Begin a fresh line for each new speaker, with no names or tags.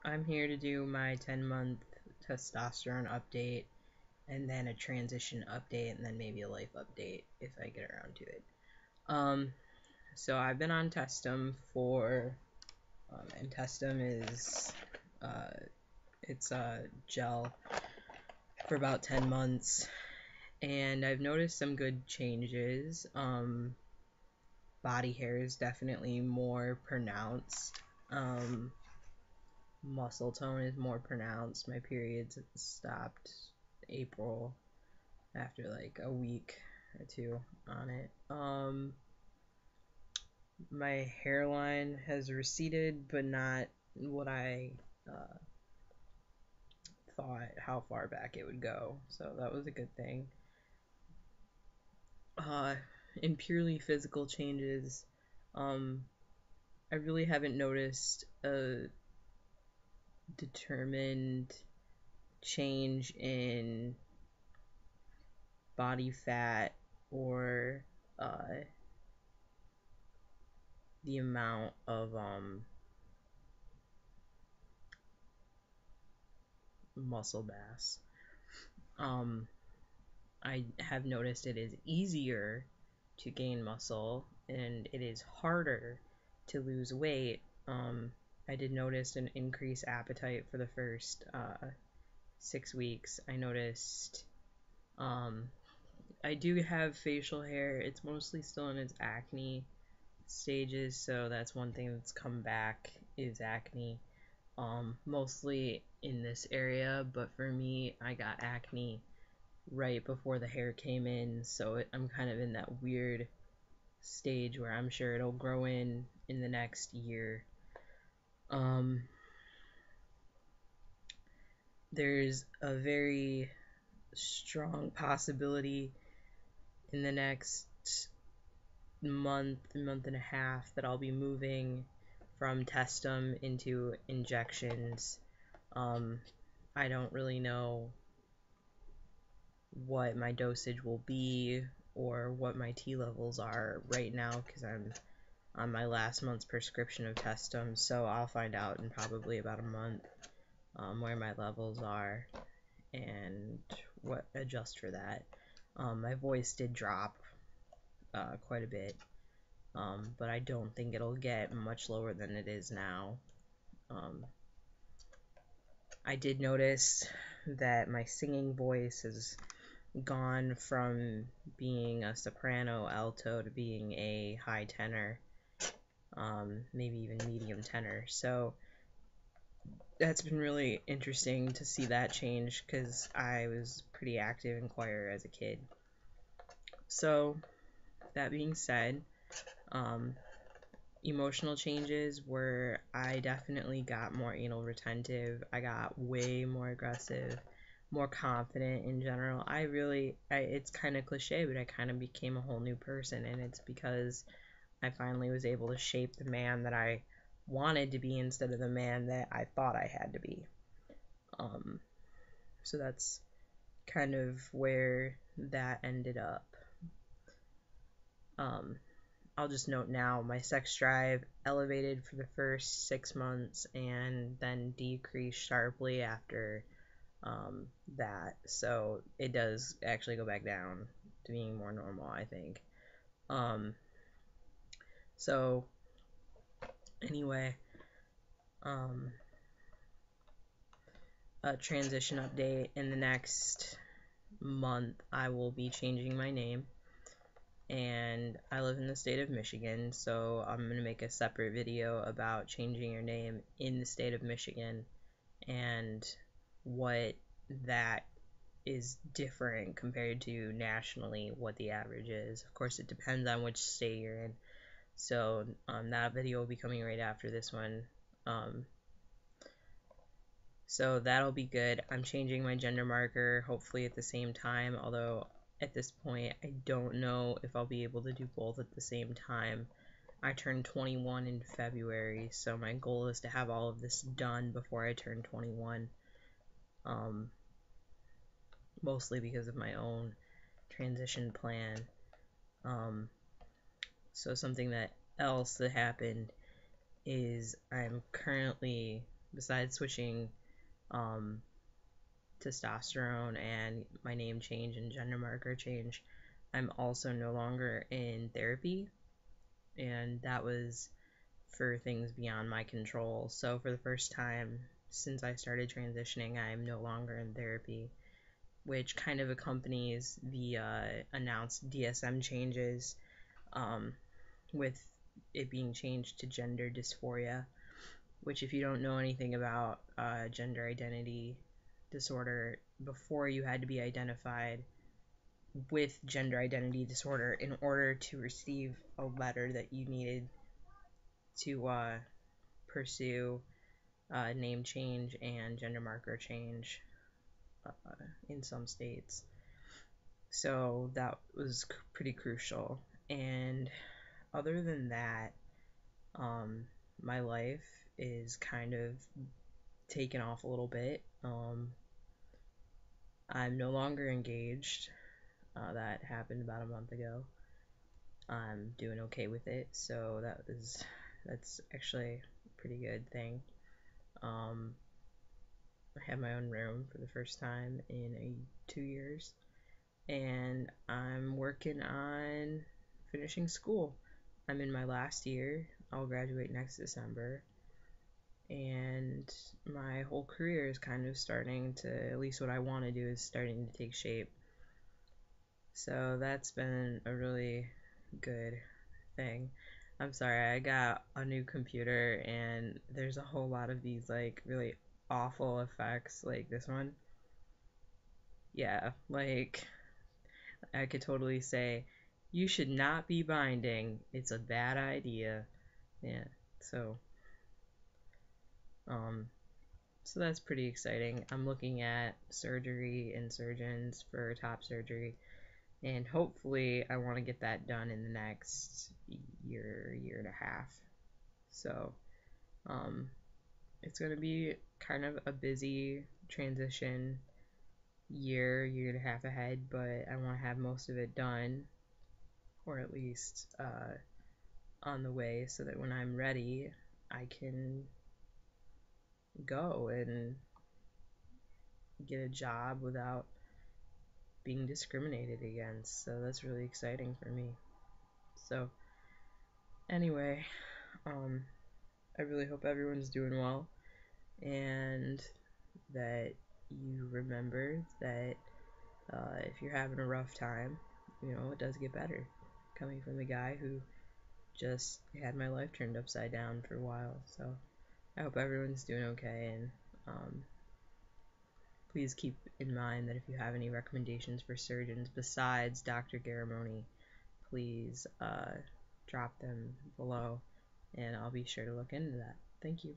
I'm here to do my 10-month testosterone update, and then a transition update, and then maybe a life update if I get around to it. Um, I've been on testim and testim is, it's a gel for about 10 months, and I've noticed some good changes. Body hair is definitely more pronounced. Muscle tone is more pronounced. My periods stopped April after like a week or two on it. My hairline has receded, but not what I uh, thought how far back it would go. So that was a good thing. Uh, in purely physical changes, um, I really haven't noticed a determined change in body fat or uh, the amount of muscle mass. Um, I have noticed it is easier to gain muscle and it is harder to lose weight. I did notice an increased appetite for the first 6 weeks. I noticed um, I do have facial hair. It's mostly still in its acne stages, so that's one thing that's come back is acne. Mostly in this area, but for me, I got acne right before the hair came in, so I'm kind of in that weird stage where I'm sure it'll grow in the next year. Um, there's a very strong possibility in the next month and a half that I'll be moving from testum into injections. Um, I don't really know what my dosage will be or what my T levels are right now because I'm on my last month's prescription of testim, so I'll find out in probably about a month where my levels are and what adjust for that. My voice did drop quite a bit, but I don't think it'll get much lower than it is now. I did notice that my singing voice has gone from being a soprano alto to being a high tenor, maybe even medium tenor. So that's been really interesting to see that change because I was pretty active in choir as a kid. So that being said, um, emotional changes were I definitely got more anal retentive. I got way more aggressive, more confident in general. It's kind of cliche, but I kind of became a whole new person, and it's because I finally was able to shape the man that I wanted to be instead of the man that I thought I had to be. Um, so that's kind of where that ended up. Um, I'll just note now my sex drive elevated for the first 6 months and then decreased sharply after that. So it does actually go back down to being more normal, I think. Um, so anyway, um, a transition update in the next month. I will be changing my name, and I live in the state of Michigan, so I'm going to make a separate video about changing your name in the state of Michigan and what that is different compared to nationally what the average is. Of course, it depends on which state you're in. So that video will be coming right after this one. So that'll be good. I'm changing my gender marker hopefully at the same time, although at this point I don't know if I'll be able to do both at the same time. I turned 21 in February, so my goal is to have all of this done before I turn 21. Mostly because of my own transition plan. So something that else that happened is I'm currently, besides switching um, testosterone and my name change and gender marker change, I'm also no longer in therapy, and that was for things beyond my control. So, for the first time since I started transitioning, I'm no longer in therapy, which kind of accompanies the announced DSM changes, um, with it being changed to gender dysphoria, which, if you don't know anything about gender identity disorder, before you had to be identified with gender identity disorder in order to receive a letter that you needed to pursue name change and gender marker change uh, in some states. So that was pretty crucial. And other than that, um, my life is kind of taken off a little bit. I'm no longer engaged. That happened about a month ago. I'm doing okay with it, so that's actually a pretty good thing. Um, I have my own room for the first time in 2 years, and I'm working on finishing school. I'm in my last year. I'll graduate next December, and my whole career is kind of starting to, at least what I want to do, is starting to take shape. So that's been a really good thing. I'm sorry, I got a new computer and there's a whole lot of these like really awful effects like this one. Yeah, like I could totally say you should not be binding. It's a bad idea. Yeah. So, um so that's pretty exciting. I'm looking at surgery and surgeons for top surgery, and hopefully I want to get that done in the next year and a half. So, um it's going to be kind of a busy transition year and a half ahead, but I want to have most of it done, or at least on the way, so that when I'm ready, I can go and get a job without being discriminated against. So that's really exciting for me. So, anyway, um, I really hope everyone's doing well, and that you remember that if you're having a rough time, it does get better. Coming from the guy who just had my life turned upside down for a while. So I hope everyone's doing okay, and please keep in mind that if you have any recommendations for surgeons besides Dr. Garamoni, please drop them below, and I'll be sure to look into that. Thank you.